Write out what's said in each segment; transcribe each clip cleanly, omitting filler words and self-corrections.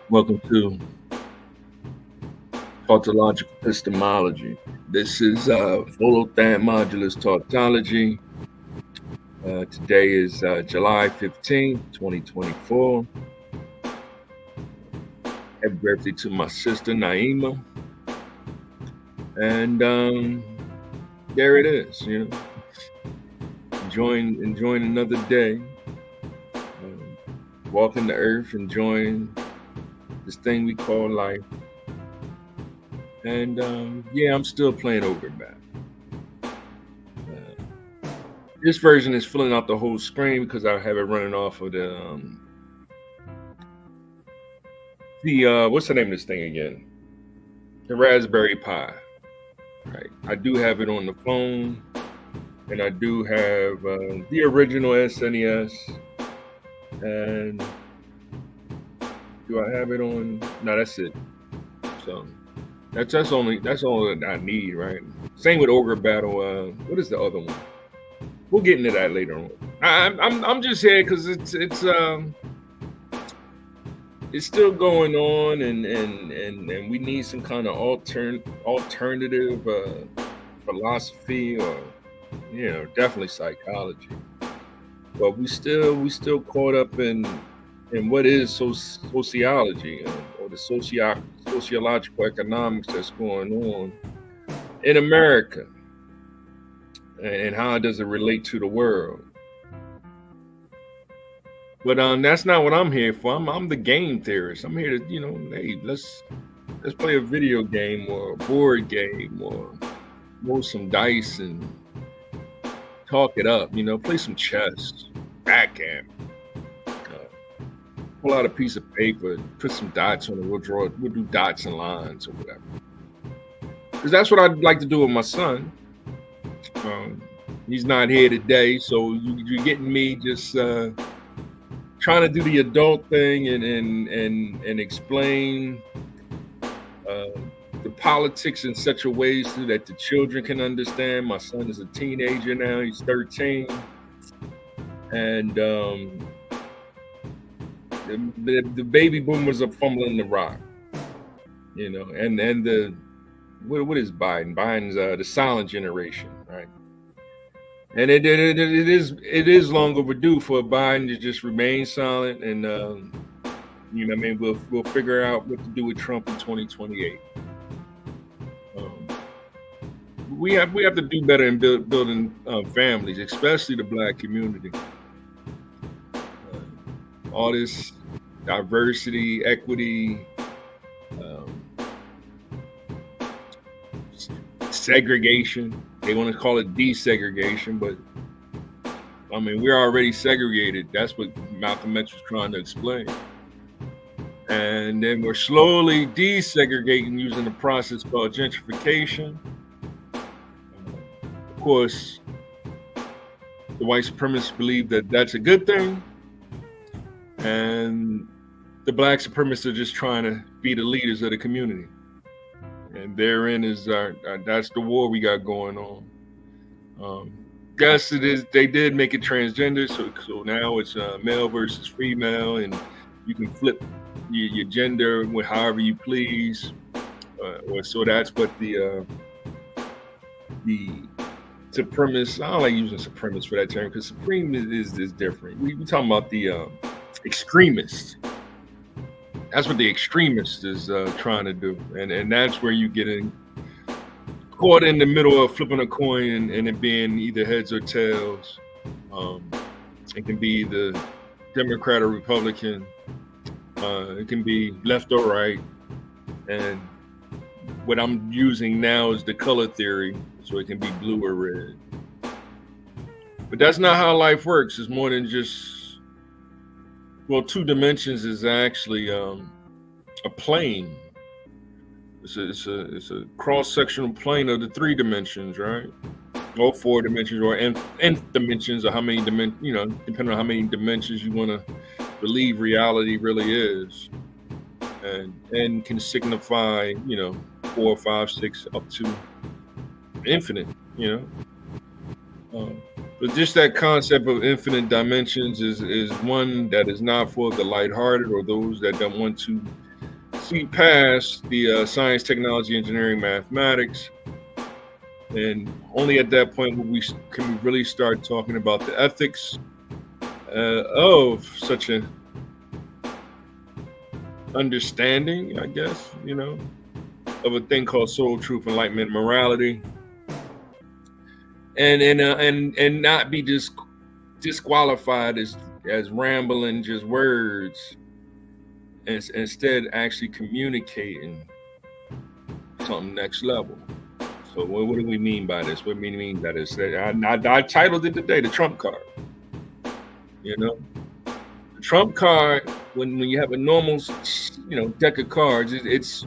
Welcome to Tautological Epistemology. This is Folothan Modulus Tautology. Today is July 15th, 2024. Happy birthday to my sister Naima. And there it is, enjoying another day. Walking the earth, enjoying this thing we call life. And I'm still playing Overbat. This version is filling out the whole screen because I have it running off of the what's the name of this thing again? The Raspberry Pi. Right. I do have it on the phone, and I do have the original SNES. And do I have it on? No, that's it. So that's all that I need, right? Same with Ogre Battle. What is the other one? We'll get into that later on. I'm just here because it's still going on, and we need some kind of alternative philosophy, or definitely psychology. But we still caught up in what is sociology, or the sociological economics that's going on in America, and how does it relate to the world. But that's not what I'm here for. I'm the game theorist. I'm here to, hey, let's play a video game or a board game, or roll some dice and talk it up. Play some chess, backgammon. Pull out a piece of paper, put some dots on it. We'll do dots and lines or whatever. Because that's what I'd like to do with my son. He's not here today, so you're getting me just trying to do the adult thing and explain the politics in such a way so that the children can understand. My son is a teenager now; he's 13, and the baby boomers are fumbling the rock, and the what is Biden? Biden's the silent generation, right? And it is long overdue for Biden to just remain silent, and we'll figure out what to do with Trump in 2028. We have to do better in building families, especially the Black community. All this diversity, equity, segregation. They want to call it desegregation, but we're already segregated. That's what Malcolm X was trying to explain. And then we're slowly desegregating using a process called gentrification. Of course, the white supremacists believe that that's a good thing, and the Black supremacists are just trying to be the leaders of the community. And therein is that's the war we got going on. Yes, it is. They did make it transgender, so now it's male versus female, and you can flip your gender with however you please. Or so that's what the supremacists. I don't like using supremacists for that term, because supreme is different. We talking about the extremists. That's what the extremist is trying to do, and that's where you get caught in the middle of flipping a coin and it being either heads or tails. It can be the Democrat or Republican. It can be left or right. And what I'm using now is the color theory, so it can be blue or red. But that's not how life works. It's more than just. Well, 2 dimensions is actually a plane. It's a cross-sectional plane of the 3 dimensions, right? Or 4 dimensions, or nth dimensions, or how many dimensions, depending on how many dimensions you want to believe reality really is, and can signify 4, 5, 6 up to infinite. But But just that concept of infinite dimensions is one that is not for the lighthearted or those that don't want to see past the science, technology, engineering, mathematics. And only at that point can we really start talking about the ethics of such an understanding, I guess, of a thing called soul, truth, enlightenment, morality, and not be disqualified as rambling just words, and instead actually communicating something next level. So what do we mean by this? What do we mean by this? I titled it today, the Trump card. The Trump card, when you have a normal, deck of cards, it's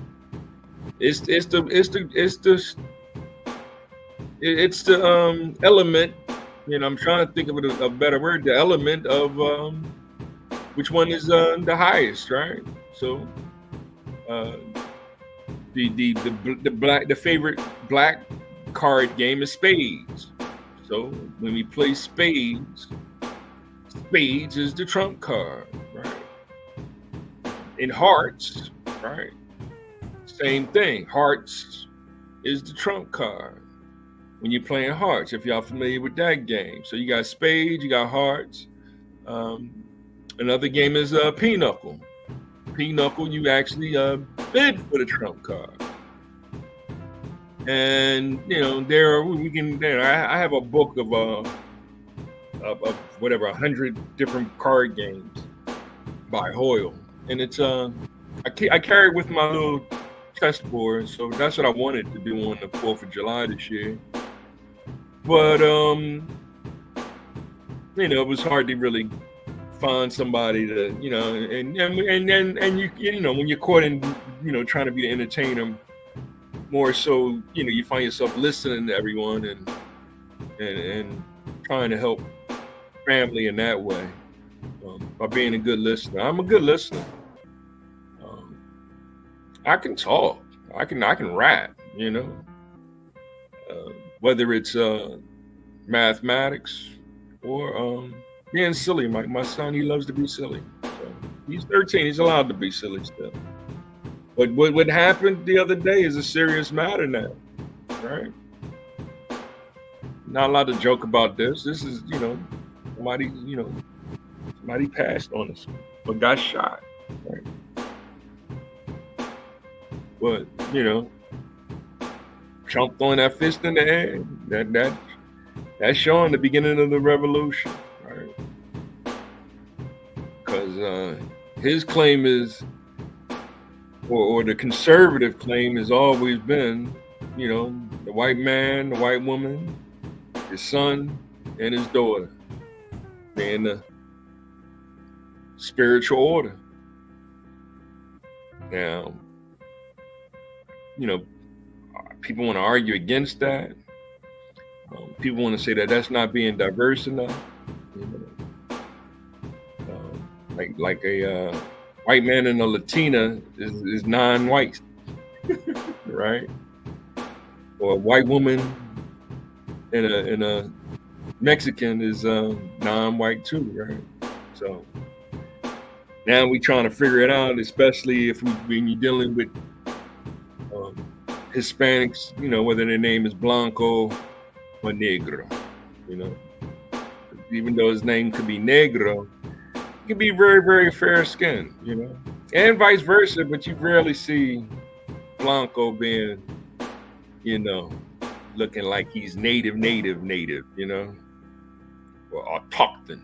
the element. I'm trying to think of a better word. The element of which one is the highest, right? So the favorite black card game is spades. So when we play spades is the Trump card, right? In hearts, right? Same thing. Hearts is the Trump card when you're playing hearts, if y'all familiar with that game. So you got spades, you got hearts. Another game is pinochle. Pinochle, you actually bid for the Trump card. And I have a book of whatever 100 different card games by Hoyle, and it's I carry it with my little chessboard, so that's what I wanted to do on the 4th of July this year. But it was hard to really find somebody to and you when you're caught in trying to be the entertainer, more so you find yourself listening to everyone and trying to help family in that way by being a good listener. I'm a good listener. I can talk. I can rap. Whether it's mathematics or being silly. My son, he loves to be silly. So he's 13. He's allowed to be silly still. But what happened the other day is a serious matter now, right? Not allowed to joke about this. This is somebody passed on us or got shot, right? But Trump throwing that fist in the air, that's showing the beginning of the revolution, right? Because his claim is, or the conservative claim has always been, the white man, the white woman, his son, and his daughter, being the spiritual order. Now, people want to argue against that. People want to say that that's not being diverse enough. Like a white man and a Latina is non-white, right? Or a white woman and a Mexican is non-white too, right? So now we trying to figure it out, especially when you're dealing with Hispanics, whether their name is Blanco or Negro, even though his name could be Negro, he could be very, very fair skinned, and vice versa, but you rarely see Blanco being, looking like he's native, or autochthon,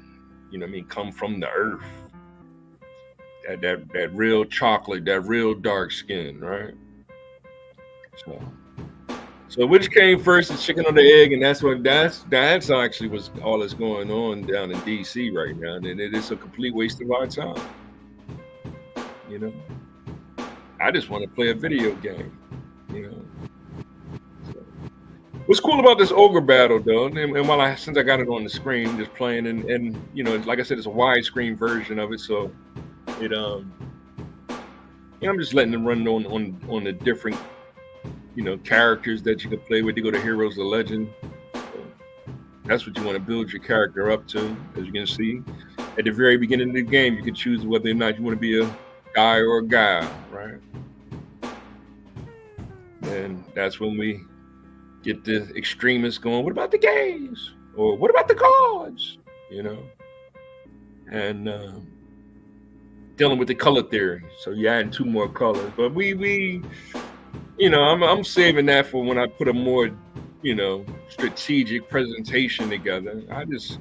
come from the earth. That real chocolate, that real dark skin, right? So which came first, the chicken or the egg? And that's actually what's all that's going on down in DC right now. And it is a complete waste of our time. I just want to play a video game. So, what's cool about this ogre battle though, and since I got it on the screen, just playing, and like I said, it's a widescreen version of it, so it I'm just letting them run on the different characters that you can play with. You go to Heroes of Legend. That's what you want to build your character up to. As you can see, at the very beginning of the game, you can choose whether or not you want to be a guy or a gal, right? And that's when we get the extremists going, what about the gays? Or what about the gods? You know? And dealing with the color theory. So you're adding 2 more colors. But we I'm saving that for when I put a more, strategic presentation together. I just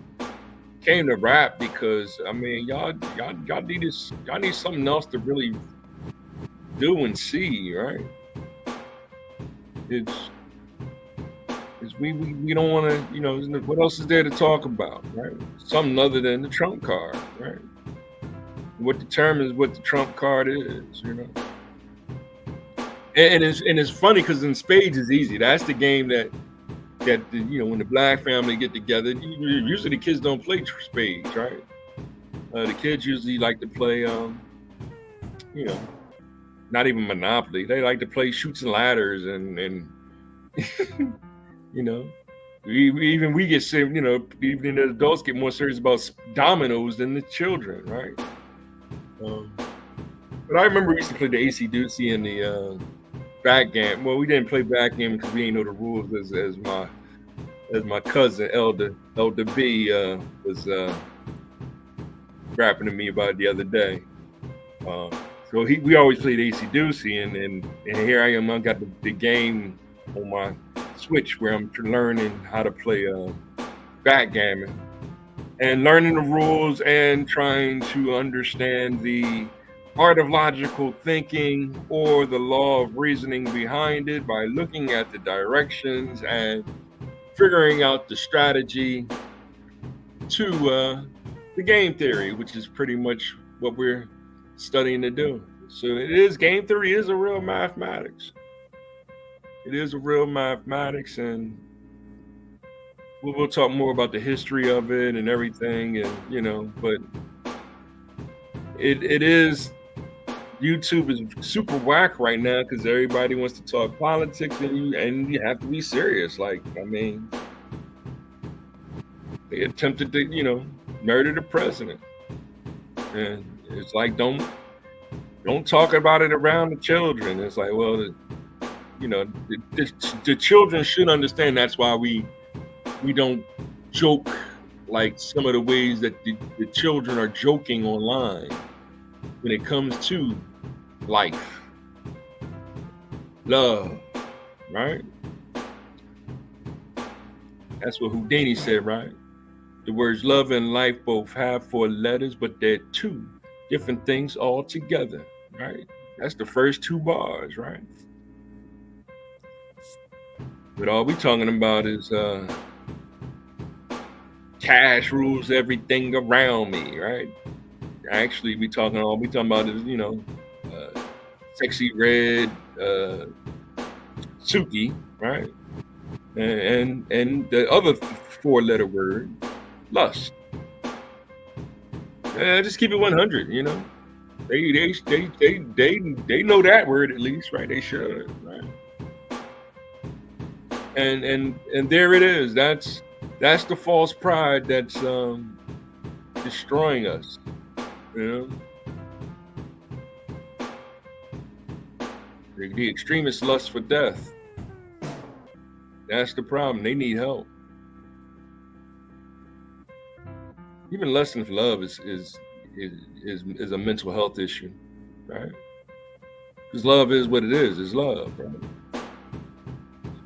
came to rap because y'all need this, y'all need something else to really do and see, right? It's we don't want to, what else is there to talk about, right? Something other than the trump card, right? What determines what the trump card is, And it's funny because in spades is easy. That's the game that when the black family get together, usually the kids don't play spades, right? The kids usually like to play, not even Monopoly. They like to play Chutes and Ladders and we get serious. Even the adults get more serious about dominoes than the children, right? But I remember we used to play the AC/DC and the backgammon. Well, we didn't play backgammon because we didn't know the rules. As my cousin Elder B was rapping to me about it the other day. So we always played AC/DC, and here I am. I got the game on my Switch where I'm learning how to play backgammon and learning the rules and trying to understand the art of logical thinking or the law of reasoning behind it by looking at the directions and figuring out the strategy to the game theory, which is pretty much what we're studying to do. So game theory is a real mathematics. It is a real mathematics, and we'll talk more about the history of it and everything, and but it is, YouTube is super whack right now because everybody wants to talk politics, and you have to be serious. Like, they attempted to, murder the president, and it's like don't talk about it around the children. It's like, well, the children should understand. That's why we don't joke like some of the ways that the children are joking online when it comes to life, love, right? That's what Houdini said, right? The words love and life both have 4 letters, but they're 2 different things altogether, right? That's the first 2 bars, right? But all we talking about is cash rules everything around me, right? Actually, we talking about is sexy red Suki, right? And the other 4-letter word, lust. Just keep it 100. They know that word at least, right? They should, right? And there it is. That's the false pride that's destroying us. The extremists lust for death. That's the problem. They need help. Even lusting for love is a mental health issue, right? Because love is what it is. It's love, right?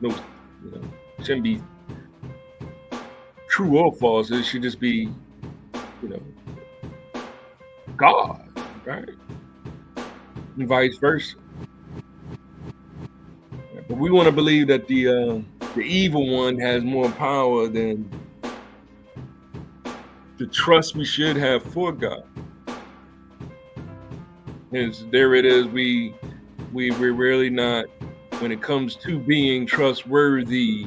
No, it shouldn't be true or false. It should just be, God, right? And vice versa. But we want to believe that the evil one has more power than the trust we should have for God. And there it is. We're really not, when it comes to being trustworthy.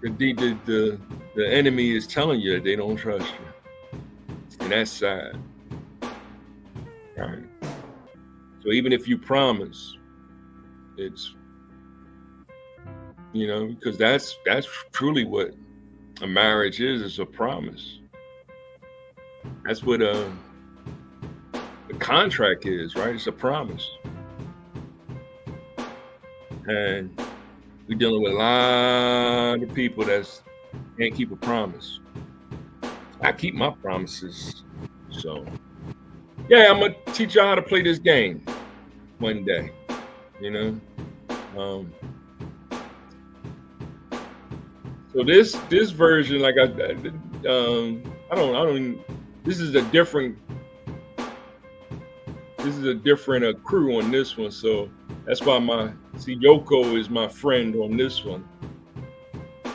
The enemy is telling you that they don't trust you, and that's sad. Right. So even if you promise, because that's truly what a marriage is a promise. That's what a contract is, right? It's a promise. And we're dealing with a lot of people that can't keep a promise. I keep my promises. So, yeah, I'm going to teach y'all how to play this game one day, you know? So this version, like I don't, this is a different crew on this one. So that's why Yoko is my friend on this one.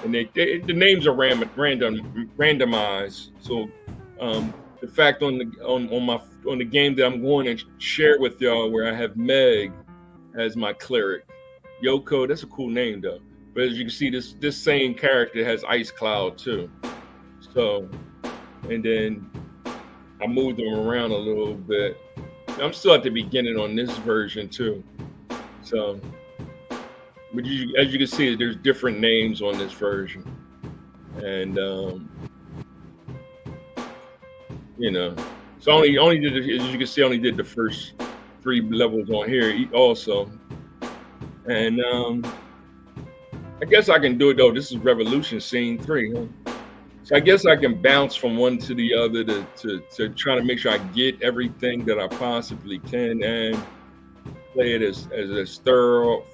And the names are randomized. So the fact on the game that I'm going to share with y'all, where I have Meg as my cleric, Yoko. That's a cool name though. But as you can see, this same character has Ice Cloud too. So, and then I moved them around a little bit. I'm still at the beginning on this version too. So, but as you can see, there's different names on this version, and so only did, as you can see, only did the first 3 levels on here also, and I guess I can do it though. This is Revolution Scene 3, huh? So I guess I can bounce from one to the other to try to make sure I get everything that I possibly can and play it as thorough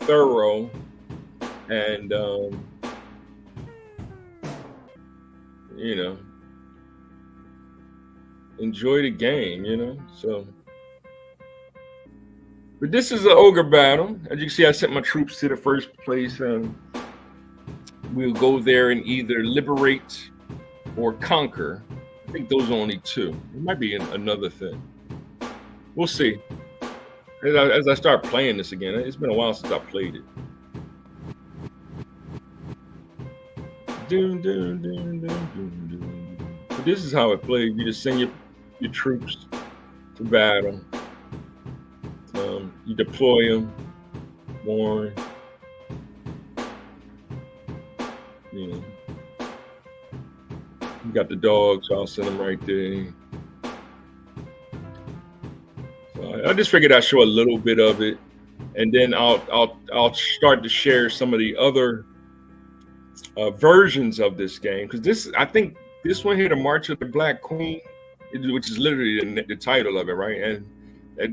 and enjoy the game, so. But this is an ogre battle. As you can see, I sent my troops to the first place, and we'll go there and either liberate or conquer. I think those are only 2. It might be another thing. We'll see. As I start playing this again, it's been a while since I played it. But this is how it plays. You just send your troops to battle. You deploy them, warn. You got the dogs, so I'll send them right there. So I just figured I'd show a little bit of it, and then I'll start to share some of the other versions of this game, because I think this one here, the March of the Black Queen, which is literally the title of it, right? And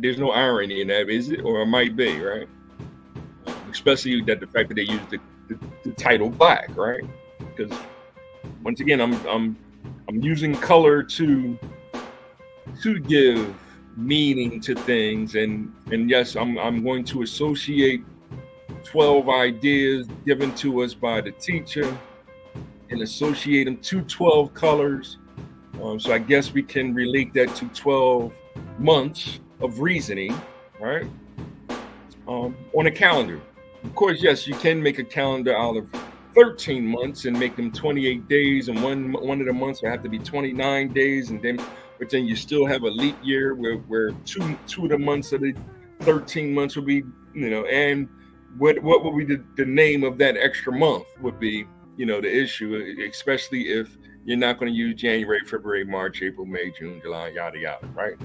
there's no irony in that, is it? Or it might be, right? Especially that the fact that they used the title black, right? Because once again, I'm using color to give meaning to things, and yes, I'm going to associate 12 ideas given to us by the teacher and associate them to 12 colors. So I guess we can relate that to 12 months of reasoning, right? On a calendar. Of course, yes, you can make a calendar out of 13 months and make them 28 days, and one of the months will have to be 29 days, but then you still have a leap year where two of the months of the 13 months will be, and what would be the name of that extra month would be, the issue, especially if you're not going to use January, February, March, April, May, June, July, yada yada, right?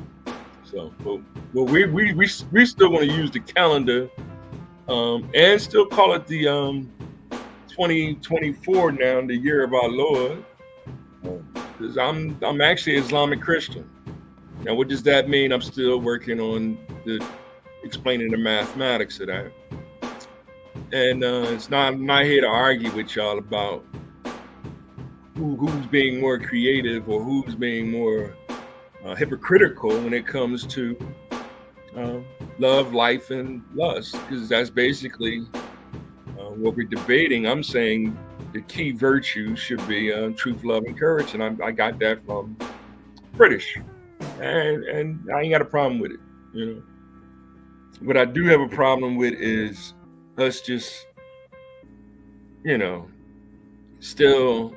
So, well, we still want to use the calendar, and still call it the 2024 now, the year of our Lord, because I'm actually Islamic Christian. Now, what does that mean? I'm still working on explaining the mathematics of that, and I'm not here to argue with y'all about who's being more creative or who's being more hypocritical when it comes to love, life, and lust, because that's basically what we're debating. I'm saying the key virtues should be truth, love, and courage, and I got that from British, and I ain't got a problem with it, What I do have a problem with is us just, still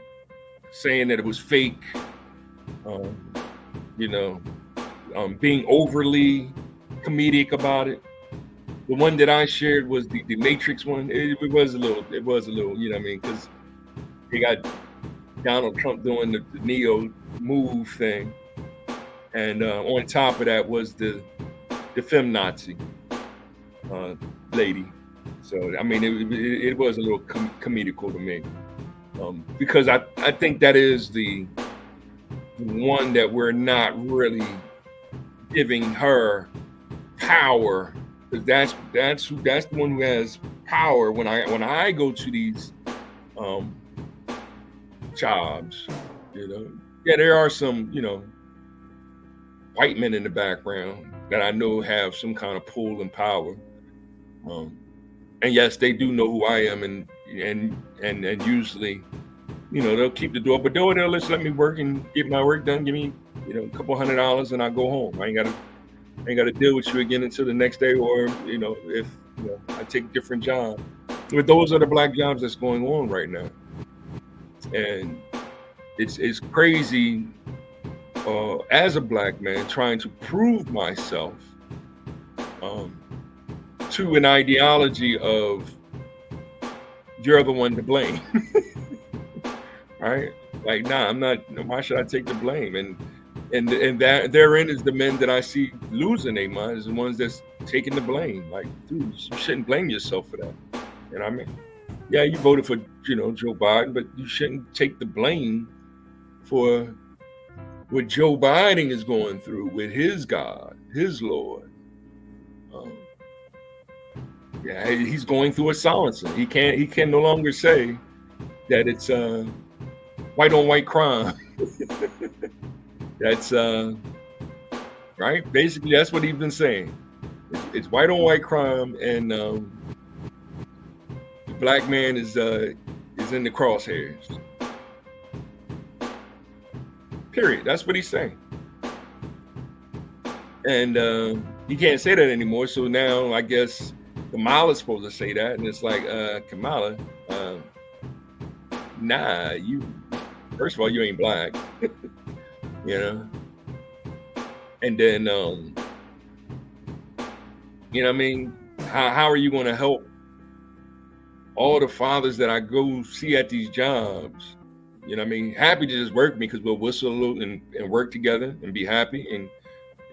saying that it was fake, being overly comedic about it. The one that I shared was the Matrix one. It was a little, you know what I mean? Because they got Donald Trump doing the Neo move thing, and on top of that was the fem Nazi uh, lady. So I mean, it was a little comedical to me, because I think that is the one that we're not really giving her power, because that's the one who has power. When I go to these um, jobs, you know, yeah, there are some, you know, white men in the background that I know have some kind of pull and power. Um, and yes, they do know who I am, and usually, you know, they'll keep the door, but they'll just let me work and get my work done. Give me, you know, a couple $100, and I go home. I ain't gotta deal with you again until the next day, or you know, if you know, I take a different job. But those are the black jobs that's going on right now, and it's crazy. As a black man, trying to prove myself um, to an ideology of you're the one to blame, right? Like, nah, I'm not. Why should I take the blame? And that therein is the men that I see losing their minds, the ones that's taking the blame. Like, dude, you shouldn't blame yourself for that. You know what I mean? Yeah, you voted for, you know, Joe Biden, but you shouldn't take the blame for what Joe Biden is going through with his God, his Lord. Um, yeah, he's going through a silencer. He can no longer say that it's white on white crime. That's right. Basically, that's what he's been saying. It's white on white crime, and the black man is in the crosshairs. Period. That's what he's saying. And he can't say that anymore. So now I guess Kamala's supposed to say that, and it's like, Kamala, nah, you. First of all, you ain't black. You know, and then you know what I mean, how are you going to help all the fathers that I go see at these jobs? You know what I mean, happy to just work with me, because we'll whistle a little and work together and be happy, and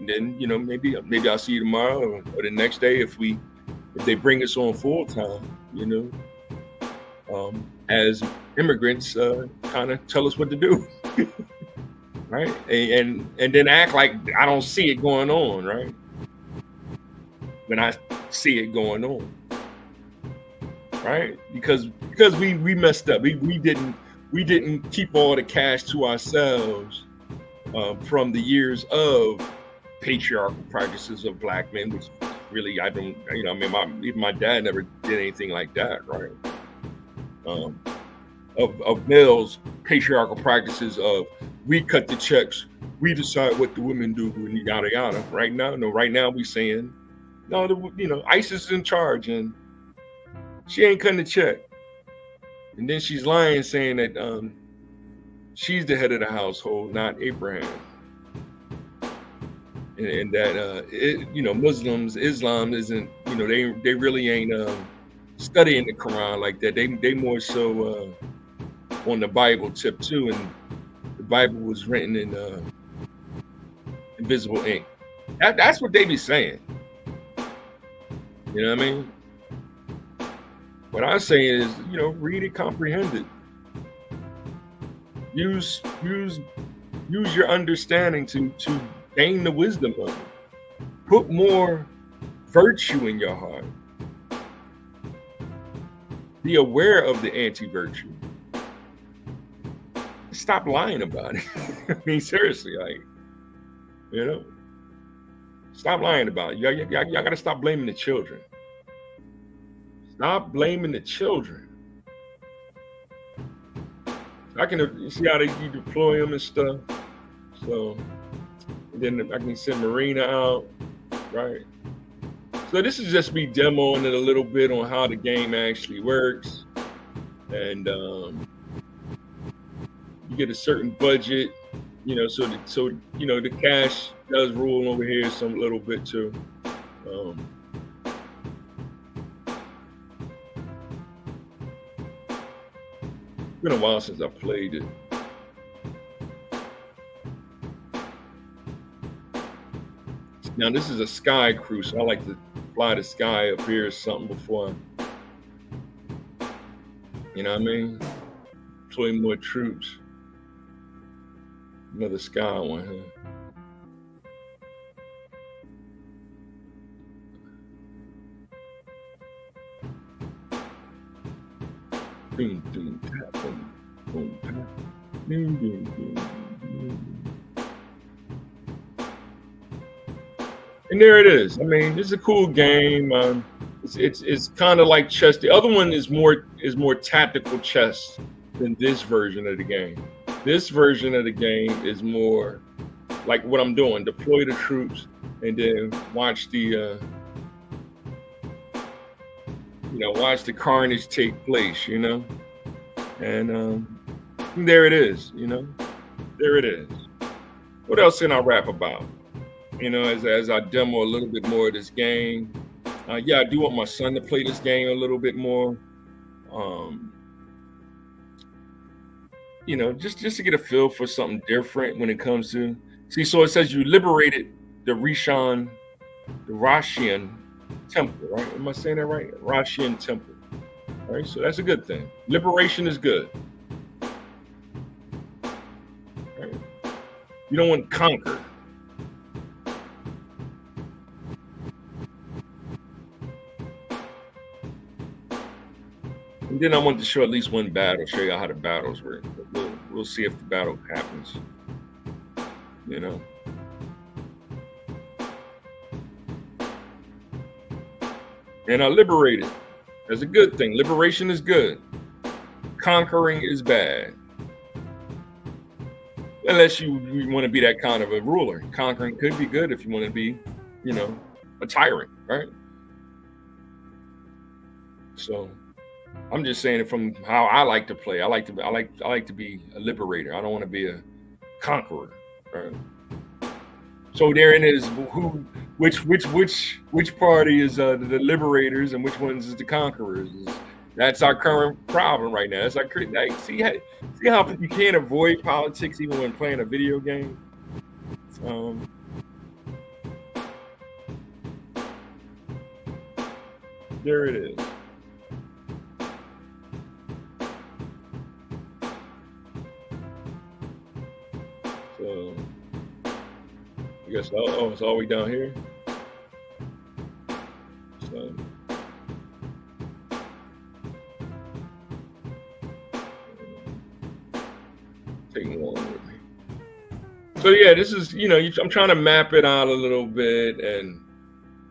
then, you know, maybe I'll see you tomorrow, or the next day if they bring us on full time, you know, as immigrants, kind of tell us what to do. Right, and then act like I don't see it going on, right? When I see it going on, right? Because we messed up. We didn't keep all the cash to ourselves from the years of patriarchal practices of black men, which really I don't, you know, I mean, even my dad never did anything like that, right? Of males' patriarchal practices of we cut the checks, we decide what the women do, and yada yada. Right now we saying no, you know, ISIS is in charge and she ain't cutting the check, and then she's lying saying that she's the head of the household, not Abraham, and that you know, Islam isn't, you know, they really ain't studying the Quran like that. They more so on the Bible tip too, and the Bible was written in invisible ink. That's what they be saying. You know what I mean? What I'm saying is, you know, read it, comprehend it. Use your understanding to gain the wisdom of it. Put more virtue in your heart. Be aware of the anti-virtue. Stop lying about it. I mean, seriously, like, you know, stop lying about it. Y'all got to stop blaming the children. Stop blaming the children. I can, you see how you deploy them and stuff. So then I can send Marina out, right? So this is just me demoing it a little bit on how the game actually works, and you get a certain budget, you know, so you know, the cash does rule over here some little bit too. been a while since I played it. Now this is a sky crew, so I like to fly the sky up here or something before, you know what I mean? Deploy more troops. Another sky one, huh? Boom, boom, tap, boom, boom, tap. Boom, boom, boom, boom. And there it is. I mean, it's a cool game. It's kind of like chess. The other one is more tactical chess than this version of the game. This version of the game is more like what I'm doing: deploy the troops and then watch the watch the carnage take place. And there it is. There it is. What else can I rap about? As I demo a little bit more of this game. Yeah, I do want my son to play this game a little bit more. Just to get a feel for something different when it comes to so it says you liberated the Rashian temple, right? Am I saying that right? Rashian temple. All right, so that's a good thing. Liberation is good. All right. You don't want to conquer. And then I want to show at least one battle, show you how the battles work. We'll see if the battle happens. And I liberated. That's a good thing. Liberation is good. Conquering is bad. Unless you want to be that kind of a ruler. Conquering could be good if you want to be, a tyrant, right? So I'm just saying it from how I like to play. I like to be a liberator. I don't want to be a conqueror. Right? So there it is. Which party is the liberators and which ones is the conquerors? That's our current problem right now. It's like see how you can't avoid politics even when playing a video game. There it is. So I guess it's all the way down here. So taking one with me. So yeah, this is I'm trying to map it out a little bit and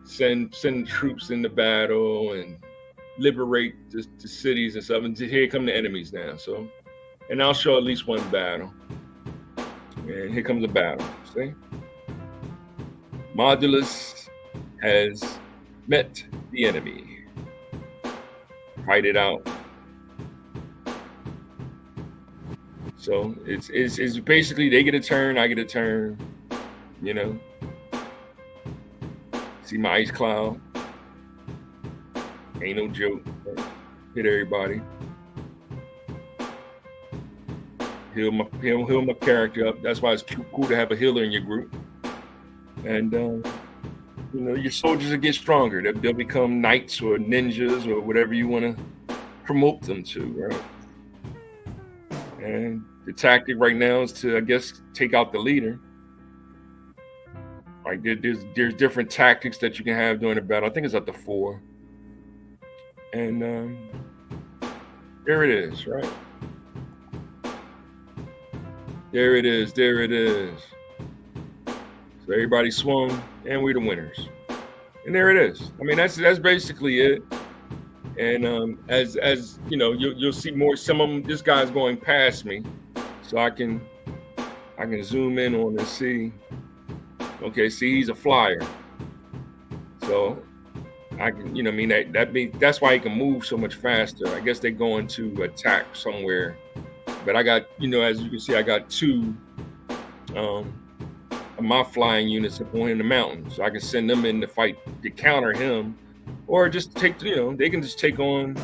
send troops into battle and liberate the cities and stuff. And here come the enemies now. So, and I'll show at least one battle. And here comes a battle. See, Modulus has met the enemy. Fight it out. So it's basically they get a turn, I get a turn. See my ice cloud. Ain't no joke. Hit everybody. Heal my character up. That's why it's cool to have a healer in your group. And your soldiers will get stronger. They'll become knights or ninjas or whatever you want to promote them to, right? And the tactic right now is to, I guess, take out the leader. Like there's different tactics that you can have during the battle. I think it's up to 4. And there it is, right? There it is. So everybody swung, and we're the winners. And there it is. I mean, that's basically it. And as you'll see more. Some of them, this guy's going past me, so I can zoom in on and see. Okay, see, he's a flyer. So I can, that's why he can move so much faster. I guess they're going to attack somewhere. But I got, as you can see, I got 2 of my flying units up on in the mountains. So I can send them in to fight to counter him, or just take, they can just take on,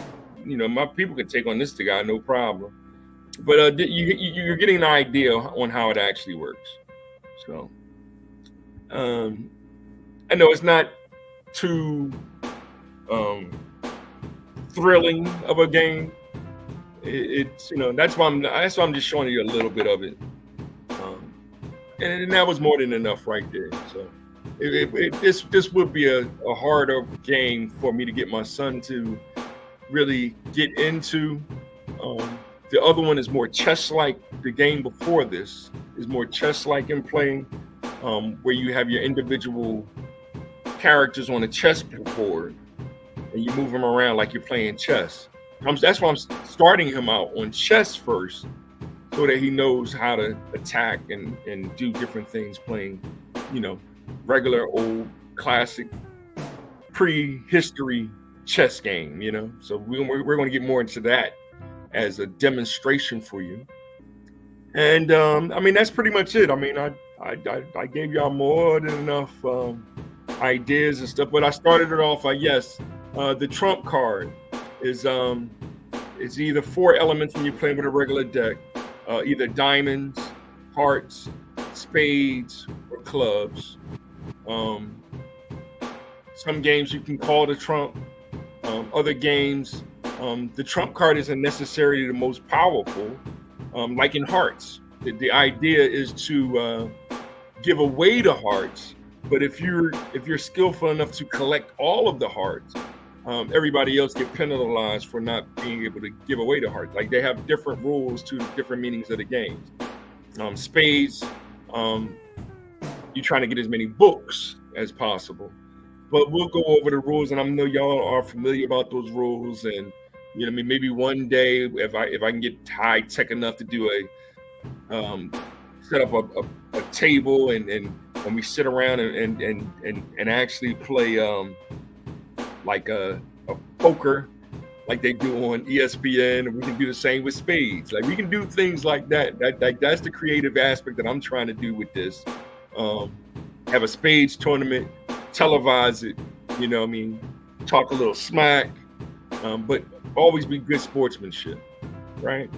my people can take on this guy, no problem. But you're getting an idea on how it actually works. So um, I know it's not too um, thrilling of a game. It's that's why I'm just showing you a little bit of it, um, and that was more than enough right there. So this would be a harder game for me to get my son to really get into. Um, the other one is more chess-like. The game before this is more chess-like in playing, where you have your individual characters on a chessboard and you move them around like you're playing chess. That's why I'm starting him out on chess first, so that he knows how to attack and do different things playing, you know, regular old classic prehistory chess game, So we're going to get more into that as a demonstration for you. And I mean, that's pretty much it. I mean, I gave y'all more than enough ideas and stuff, but I started it off like, yes, the trump card is it's either 4 elements when you're playing with a regular deck, either diamonds, hearts, spades, or clubs. Some games you can call the trump. Other games, the trump card isn't necessarily the most powerful. Like in hearts, the idea is to give away the hearts. But if you're skillful enough to collect all of the hearts, everybody else get penalized for not being able to give away the hearts. Like they have different rules to the different meanings of the games. Spades, you're trying to get as many books as possible. But we'll go over the rules, and I know y'all are familiar about those rules. And I mean, maybe one day if I can get high tech enough to do set up a table and we sit around and actually play like a poker like they do on ESPN, and we can do the same with spades. Like we can do things like that. That's the creative aspect that I'm trying to do with this. Have a spades tournament, televise it, I mean, talk a little smack, but always be good sportsmanship, right?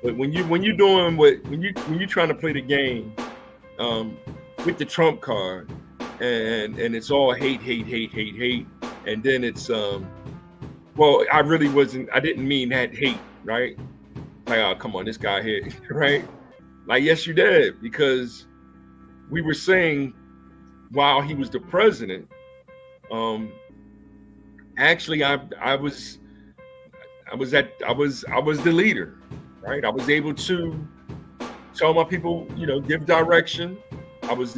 But when you're doing when you're trying to play the game with the trump card, and it's all hate, and then it's well, I didn't mean that hate, right? Like, oh, come on, this guy here, right? Like, yes, you did, because we were saying while he was the president, actually I was the leader, right? I was able to tell my people, give direction. I was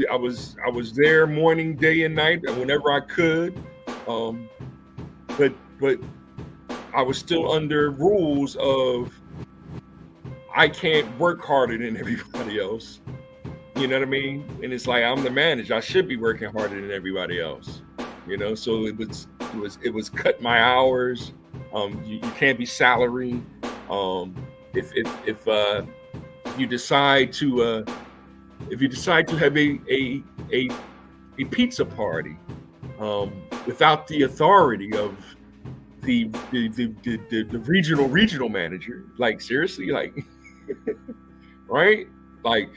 there morning, day and night, and whenever I could. But I was still under rules of I can't work harder than everybody else. You know what I mean? And it's like, I'm the manager. I should be working harder than everybody else. So it was cut my hours. You can't be salary. If you decide to have a pizza party without the authority of the regional manager, like seriously, like right, like.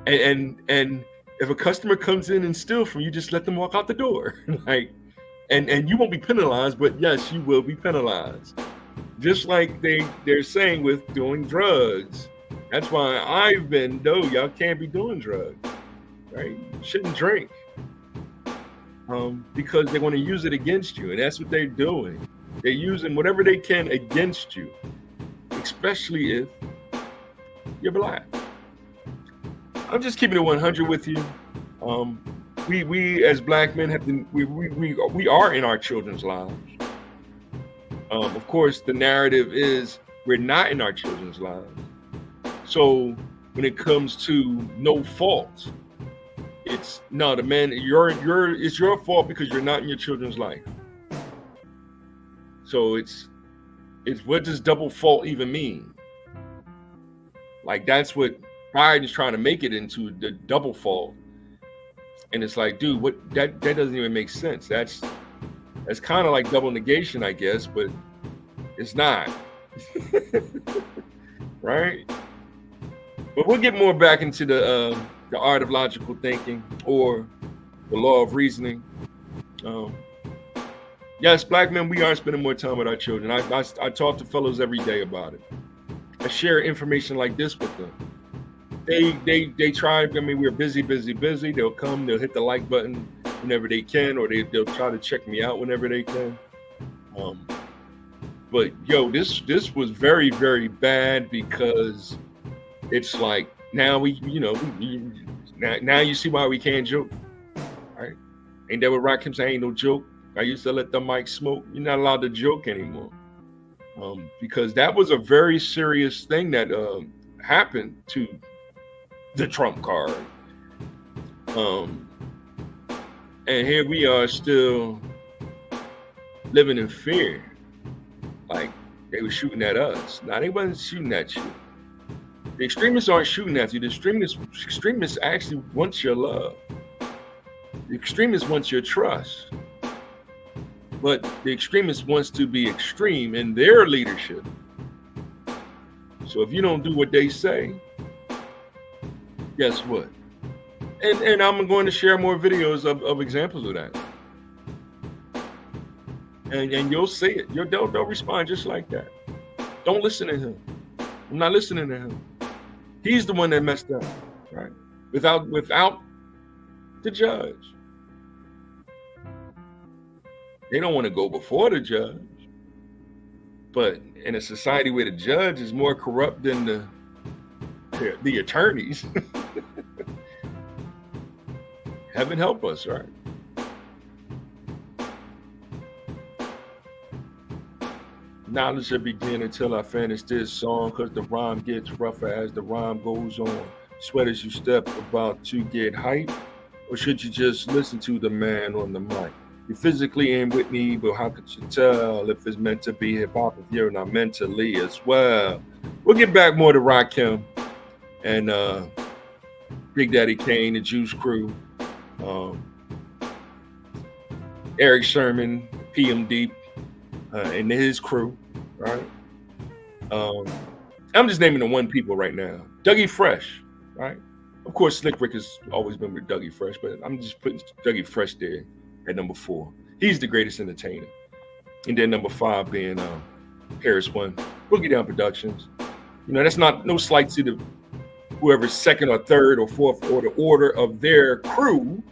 And if a customer comes in and steals from you, just let them walk out the door. Like, and you won't be penalized, but yes, you will be penalized. Just like they're saying with doing drugs. That's why I've been, no, y'all can't be doing drugs, right? You shouldn't drink. Because they want to use it against you, and that's what they're doing. They're using whatever they can against you, especially if you're black. I'm just keeping it 100 with you. We as black men have been, we are in our children's lives. Of course, the narrative is we're not in our children's lives. So when it comes to no fault, it's no, the man, it's your fault because you're not in your children's life. So it's what does double fault even mean? Like, that's what Biden's trying to make it into, the double fault. And it's like, dude, what that doesn't even make sense. That's kind of like double negation, I guess, but it's not. right? But we'll get more back into the art of logical thinking or the law of reasoning. Yes, black men, we are spending more time with our children. I talk to fellows every day about it. I share information like this with them. They try. I mean, we're busy. They'll come. They'll hit the like button whenever they can, or they'll try to check me out whenever they can. But yo, this was very, very bad because it's like now now you see why we can't joke, right? Ain't that what Rakim say? Ain't no joke. I used to let the mic smoke. You're not allowed to joke anymore, because that was a very serious thing that happened to the Trump card. And here we are still living in fear. Like they were shooting at us. Now they wasn't shooting at you. The extremists aren't shooting at you. The extremists actually want your love. The extremists want your trust. But the extremist wants to be extreme in their leadership. So if you don't do what they say, guess what? And I'm going to share more videos of examples of that. And you'll see it. They'll respond just like that. Don't listen to him. I'm not listening to him. He's the one that messed up, right? Without the judge. They don't want to go before the judge. But in a society where the judge is more corrupt than the attorneys, heaven help us, right? Knowledge should begin until I finish this song, because the rhyme gets rougher as the rhyme goes on. Sweat as you step about to get hype, or should you just listen to the man on the mic? You're physically in with me, but how could you tell if it's meant to be hip-hop if you're not mentally as well? We'll get back more to Rakim and Big Daddy Kane, the Juice Crew, Eric Sherman, PM Deep, and his crew, right? I'm just naming the one people right now. Dougie Fresh, right? Of course, Slick Rick has always been with Dougie Fresh, but I'm just putting Dougie Fresh there at number 4. He's the greatest entertainer. And then number 5 being Paris One, Boogie Down Productions. You know, that's not no slight to the whoever's second or third or fourth or the order of their crew,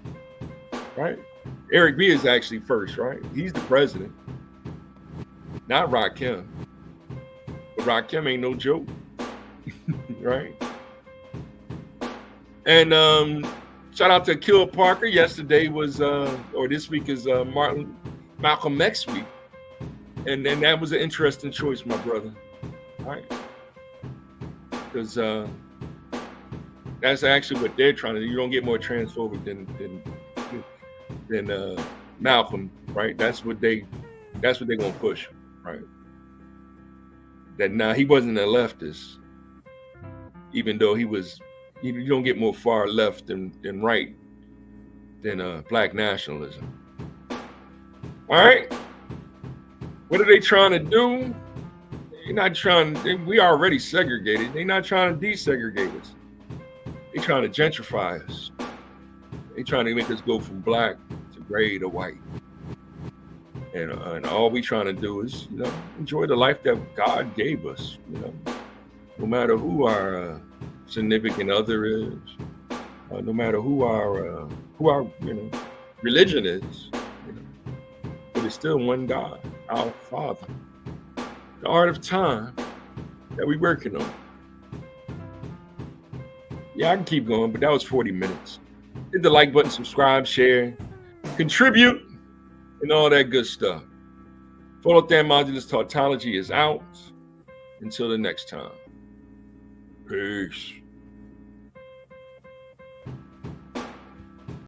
right? Eric B is actually first, right? He's the president. Not Rakim. But Rakim ain't no joke. Right? And shout out to Kill Parker. Yesterday was or this week is Malcolm X week. And then that was an interesting choice, my brother. All right. Because that's actually what they're trying to do. You don't get more transphobic than Malcolm, right? That's what they're gonna push. Right. That now he wasn't a leftist, even though he was. You don't get more far left than right than black nationalism. All right. What are they trying to do? They're not trying. We are already segregated. They're not trying to desegregate us. They're trying to gentrify us. They're trying to make us go from black to gray to white. And all we trying to do is, enjoy the life that God gave us. No matter who our significant other is, no matter who our religion is, but it's still one God, our Father. The art of time that we're working on. Yeah, I can keep going, but that was 40 minutes. Hit the like button, subscribe, share, contribute, and all that good stuff. Photothan Modulus Tautology is out. Until the next time. Peace.